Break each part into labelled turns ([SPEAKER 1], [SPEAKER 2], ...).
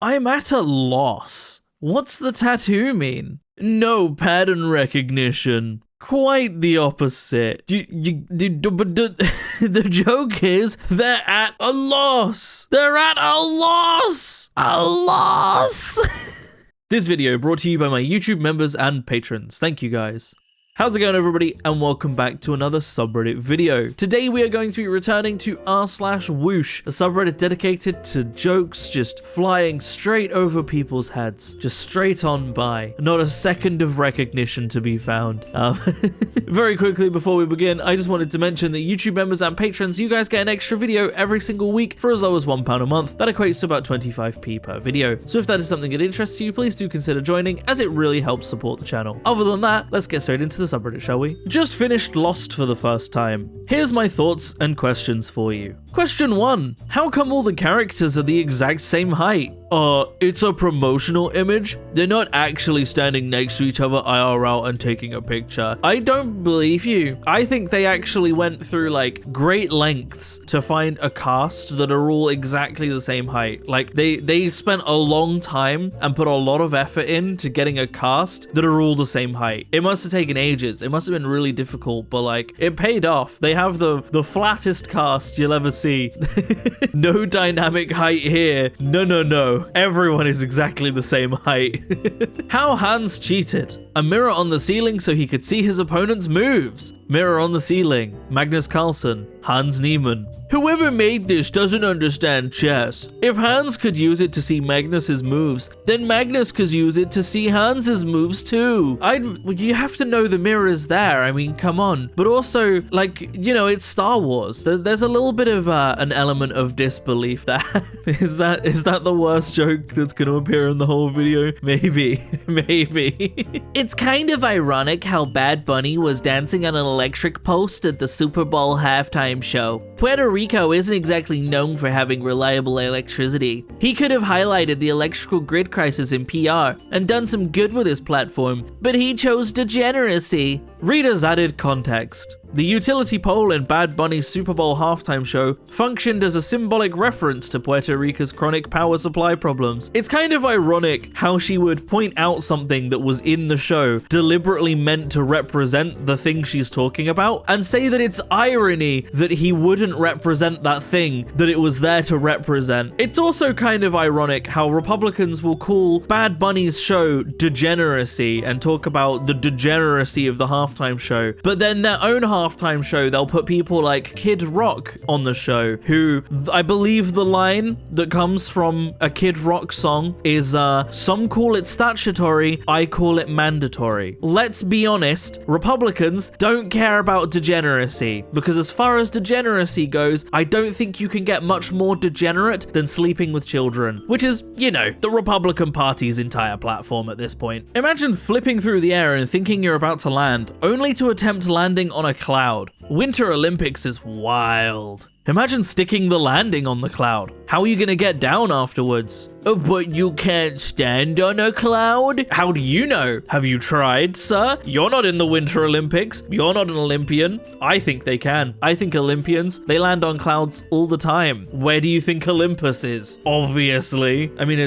[SPEAKER 1] I'm at a loss. What's the tattoo mean? No pattern recognition. Quite the opposite. The joke is they're at a loss. They're at a loss. A loss. This video brought to you by my YouTube members and patrons. Thank you guys. How's it going, everybody, and welcome back to another subreddit video. Today we are going to be returning to r/whoosh, a subreddit dedicated to jokes just flying straight over people's heads, just straight on by, not a second of recognition to be found. Very quickly before we begin, I just wanted to mention that YouTube members and patrons, you guys get an extra video every single week for as low as £1 a month. That equates to about 25p per video. So if that is something that interests you, please do consider joining, as it really helps support the channel. Other than that, let's get straight into the subreddit, shall we? Just finished Lost for the first time. Here's my thoughts and questions for you. Question 1. How come all the characters are the exact same height? It's a promotional image. They're not actually standing next to each other IRL and taking a picture. I don't believe you. I think they actually went through like great lengths to find a cast that are all exactly the same height. Like they spent a long time and put a lot of effort into getting a cast that are all the same height. It must have taken ages. It must have been really difficult, but like it paid off. They have the flattest cast you'll ever see. No dynamic height here. No. Everyone is exactly the same height. How Hans cheated. A mirror on the ceiling so he could see his opponent's moves. Mirror on the ceiling. Magnus Carlsen. Hans Niemann. Whoever made this doesn't understand chess. If Hans could use it to see Magnus's moves, then Magnus could use it to see Hans's moves too. You have to know the mirror is there. I mean, come on. But also, like, you know, it's Star Wars. There's a little bit of an element of disbelief there. Is that the worst joke that's going to appear in the whole video? Maybe. It's kind of ironic how Bad Bunny was dancing on an electric post at the Super Bowl halftime show. Puerto Rico isn't exactly known for having reliable electricity. He could have highlighted the electrical grid crisis in PR and done some good with his platform, but he chose degeneracy. Readers added context. The utility pole in Bad Bunny's Super Bowl halftime show functioned as a symbolic reference to Puerto Rico's chronic power supply problems. It's kind of ironic how she would point out something that was in the show deliberately meant to represent the thing she's talking about and say that it's irony that he wouldn't represent that thing that it was there to represent. It's also kind of ironic how Republicans will call Bad Bunny's show degeneracy and talk about the degeneracy of the halftime show, but then their own halftime show, they'll put people like Kid Rock on the show, who I believe the line that comes from a Kid Rock song is, some call it statutory, I call it mandatory. Let's be honest, Republicans don't care about degeneracy, because as far as degeneracy goes, I don't think you can get much more degenerate than sleeping with children, which is, you know, the Republican Party's entire platform at this point. Imagine flipping through the air and thinking you're about to land, only to attempt landing on a cloud. Winter Olympics is wild. Imagine sticking the landing on the cloud. How are you gonna get down afterwards? But you can't stand on a cloud? How do you know? Have you tried, sir? You're not in the Winter Olympics. You're not an Olympian. I think they can. I think Olympians, they land on clouds all the time. Where do you think Olympus is? Obviously. I mean,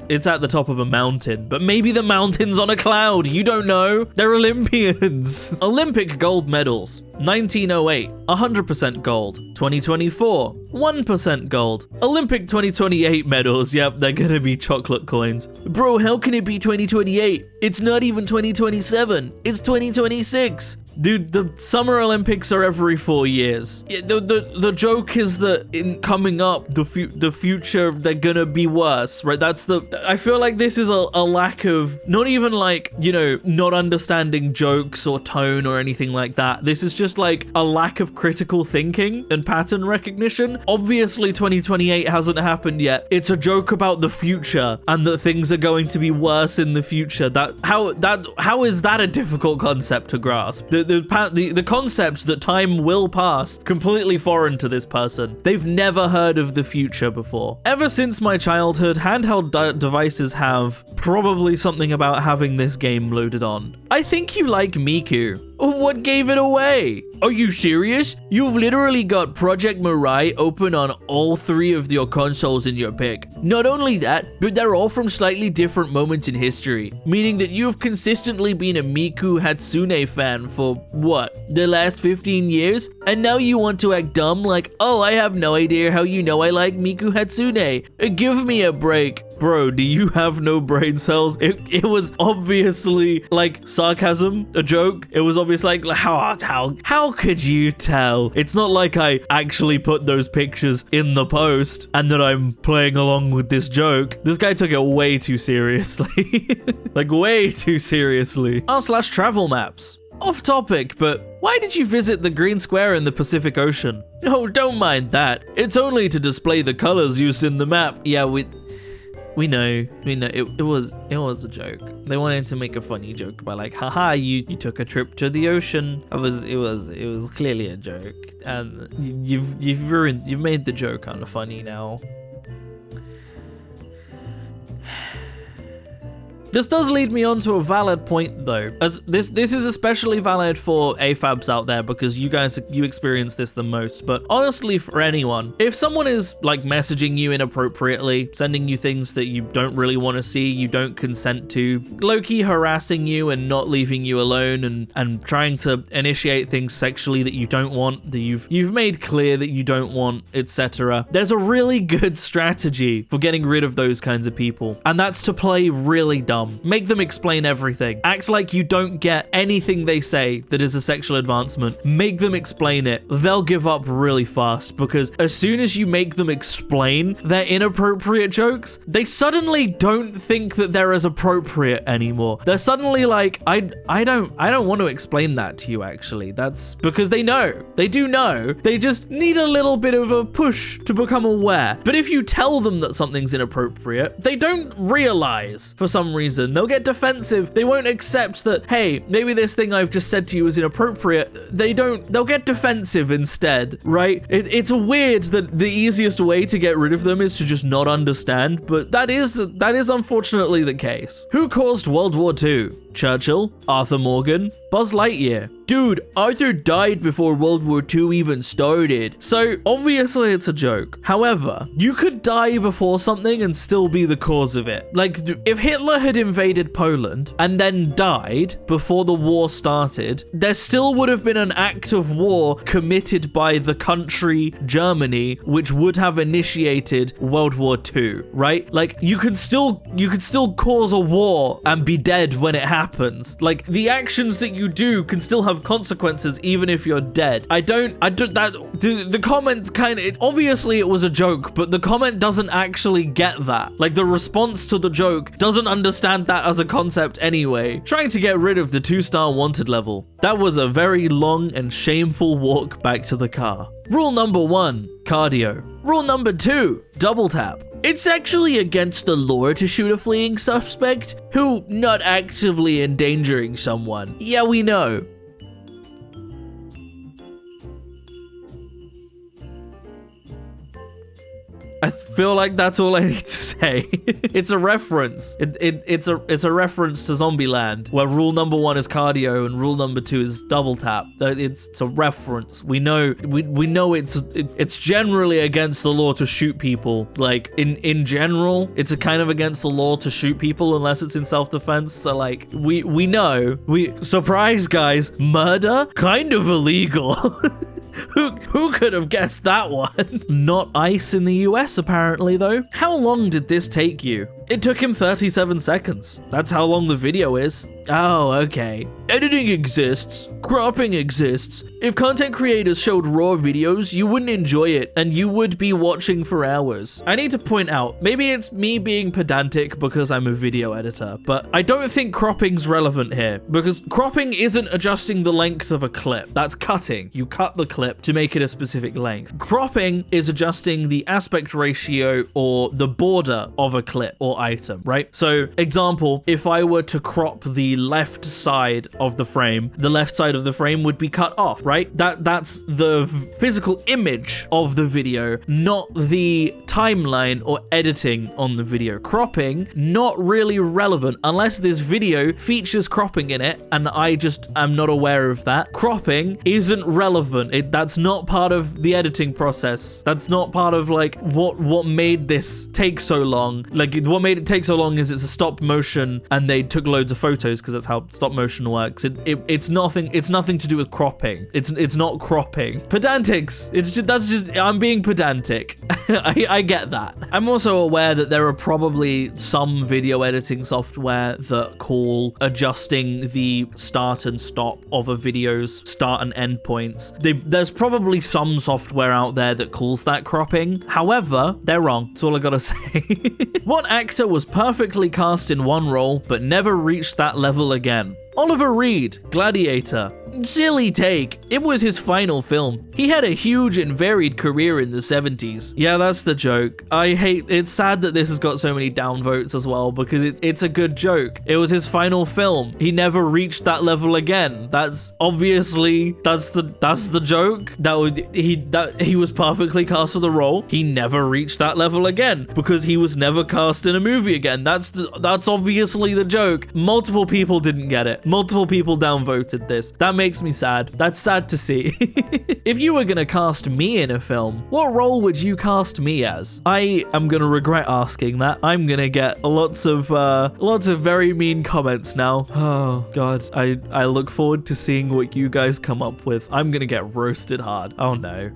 [SPEAKER 1] it's at the top of a mountain, but maybe the mountain's on a cloud. You don't know. They're Olympians. Olympic gold medals. 1908, 100% gold. 2024, 1% gold. Olympic 2028 medals, yep, they're gonna be chocolate coins. Bro, how can it be 2028? It's not even 2027, it's 2026. Dude, the Summer Olympics are every 4 years. The joke is that in coming up, the future, they're gonna be worse, right? I feel like this is a lack of, not even like, you know, not understanding jokes or tone or anything like that. This is just like a lack of critical thinking and pattern recognition. Obviously 2028 hasn't happened yet. It's a joke about the future and that things are going to be worse in the future. How is that a difficult concept to grasp? The concept that time will pass, completely foreign to this person. They've never heard of the future before. Ever since my childhood, handheld devices have probably something about having this game loaded on. I think you like Miku. What gave it away? Are you serious? You've literally got Project Mirai open on all 3 of your consoles in your pick. Not only that, but they're all from slightly different moments in history, meaning that you've consistently been a Miku Hatsune fan for, what, the last 15 years? And now you want to act dumb like, oh, I have no idea how you know I like Miku Hatsune. Give me a break. Bro, do you have no brain cells? It was obviously like sarcasm, a joke. It was obviously like, how could you tell? It's not like I actually put those pictures in the post and that I'm playing along with this joke. This guy took it way too seriously. Like way too seriously. r/travel maps. Off topic, but why did you visit the green square in the Pacific Ocean? Oh, don't mind that. It's only to display the colors used in the map. Yeah, we know, it was a joke. They wanted to make a funny joke by like, haha, you took a trip to the ocean. It was clearly a joke, and you've made the joke kind of funny now. This does lead me on to a valid point though, as this is especially valid for AFABs out there because you experience this the most, but honestly for anyone, if someone is like messaging you inappropriately, sending you things that you don't really want to see, you don't consent to, low-key harassing you and not leaving you alone and trying to initiate things sexually that you don't want, that you've made clear that you don't want, etc. There's a really good strategy for getting rid of those kinds of people, and that's to play really dumb. Make them explain everything. Act like you don't get anything they say that is a sexual advancement. Make them explain it. They'll give up really fast because as soon as you make them explain their inappropriate jokes, they suddenly don't think that they're as appropriate anymore. They're suddenly like, I don't want to explain that to you actually. That's because they know. They do know. They just need a little bit of a push to become aware. But if you tell them that something's inappropriate, they don't realize for some reason. They'll get defensive. They won't accept that, hey, maybe this thing I've just said to you is inappropriate. They'll get defensive instead, right? It's weird that the easiest way to get rid of them is to just not understand, but that is unfortunately the case. Who caused World War II? Churchill? Arthur Morgan? Buzz Lightyear? Dude, Arthur died before World War II even started. So obviously it's a joke. However, you could die before something and still be the cause of it. Like if Hitler had invaded Poland and then died before the war started, there still would have been an act of war committed by the country Germany, which would have initiated World War II, right? Like you could still cause a war and be dead when it happens. Like the actions that you do can still have consequences even if you're dead. The comment kind of, obviously it was a joke, but the comment doesn't actually get that. Like the response to the joke doesn't understand that as a concept anyway. Trying to get rid of the 2-star wanted level. That was a very long and shameful walk back to the car. Rule number 1, cardio. Rule number 2, double tap. It's actually against the law to shoot a fleeing suspect who not actively endangering someone. Yeah, we know. I feel like that's all I need to say. It's a reference. It's a reference to Zombieland, where rule number 1 is cardio and rule number 2 is double tap. It's a reference. We know it's generally against the law to shoot people. Like in general, it's a kind of against the law to shoot people unless it's in self-defense. So like we know. Surprise guys, murder kind of illegal. Who could have guessed that one? Not ice in the US apparently though. How long did this take you? It took him 37 seconds. That's how long the video is. Oh, okay. Editing exists. Cropping exists. If content creators showed raw videos, you wouldn't enjoy it, and you would be watching for hours. I need to point out, maybe it's me being pedantic because I'm a video editor, but I don't think cropping's relevant here, because cropping isn't adjusting the length of a clip. That's cutting. You cut the clip to make it a specific length. Cropping is adjusting the aspect ratio or the border of a clip, or your item, right? So example, if I were to crop the left side of the frame, the left side of the frame would be cut off, right? That's the physical image of the video, not the timeline or editing on the video. Cropping, not really relevant unless this video features cropping in it and I just am not aware of that. Cropping isn't relevant. That's not part of the editing process. That's not part of like what made this take so long. Like what made it take so long is it's a stop motion and they took loads of photos because that's how stop motion works. It's nothing to do with cropping. It's not cropping. Pedantics. That's just I'm being pedantic. I get that. I'm also aware that there are probably some video editing software that call adjusting the start and stop of a video's start and end points. There's probably some software out there that calls that cropping. However, they're wrong. That's all I gotta say. What actor was perfectly cast in one role but never reached that level again? Oliver Reed, Gladiator. Silly take. It was his final film. He had a huge and varied career in the 70s. Yeah, that's the joke. It's sad that this has got so many downvotes as well because it's a good joke. It was his final film. He never reached that level again. That's obviously, that's the joke. He was perfectly cast for the role. He never reached that level again because he was never cast in a movie again. That's obviously the joke. Multiple people didn't get it. Multiple people downvoted this. That makes me sad. That's sad to see. If you were gonna cast me in a film, what role would you cast me as? I am gonna regret asking that. I'm gonna get lots of very mean comments now. Oh god, I look forward to seeing what you guys come up with. I'm gonna get roasted hard. Oh no.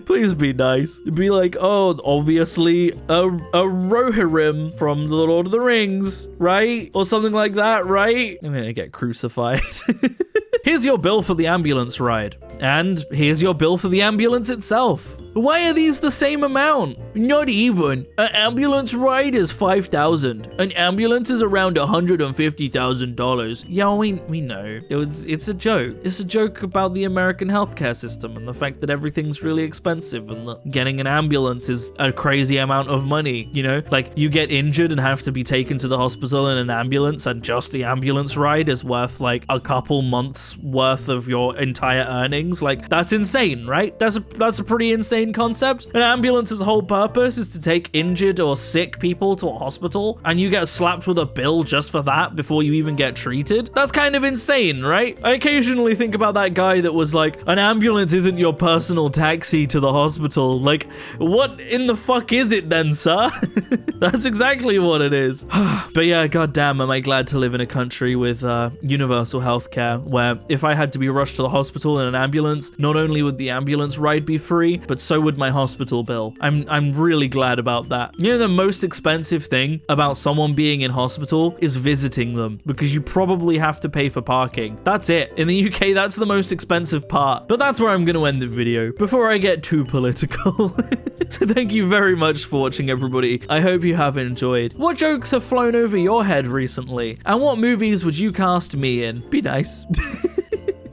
[SPEAKER 1] Please be nice. Be like, oh, obviously a Rohirrim from The Lord of the Rings, right? Or something like that, right? I'm gonna get crucified. Here's your bill for the ambulance ride. And here's your bill for the ambulance itself. Why are these the same amount? Not even. An ambulance ride is $5,000. An ambulance is around $150,000. Yeah, we know. It's a joke. It's a joke about the American healthcare system and the fact that everything's really expensive and that getting an ambulance is a crazy amount of money, you know? Like, you get injured and have to be taken to the hospital in an ambulance and just the ambulance ride is worth like a couple months worth of your entire earnings. Like, that's insane, right? That's a pretty insane concept. An ambulance's whole purpose is to take injured or sick people to a hospital, and you get slapped with a bill just for that before you even get treated. That's kind of insane, right? I occasionally think about that guy that was like, an ambulance isn't your personal taxi to the hospital. Like, what in the fuck is it then, sir? That's exactly what it is. But yeah, goddamn, am I glad to live in a country with universal healthcare, where if I had to be rushed to the hospital in an ambulance, not only would the ambulance ride be free, but so would my hospital bill. I'm really glad about that. You know, the most expensive thing about someone being in hospital is visiting them, because you probably have to pay for parking. That's it. In the UK, that's the most expensive part. But that's where I'm going to end the video before I get too political. So thank you very much for watching, everybody. I hope you have enjoyed. What jokes have flown over your head recently? And what movies would you cast me in? Be nice.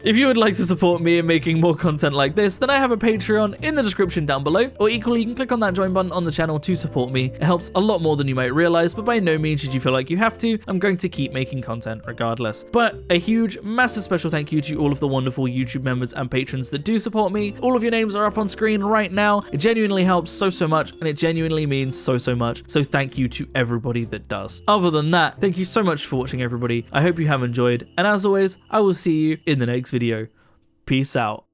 [SPEAKER 1] If you would like to support me in making more content like this, then I have a Patreon in the description down below, or equally you can click on that join button on the channel to support me. It helps a lot more than you might realize, but by no means should you feel like you have to. I'm going to keep making content regardless. But a huge, massive special thank you to all of the wonderful YouTube members and patrons that do support me. All of your names are up on screen right now. It genuinely helps so much, and it genuinely means so much. So thank you to everybody that does. Other than that, thank you so much for watching, everybody. I hope you have enjoyed, and as always, I will see you in the next video. Peace out.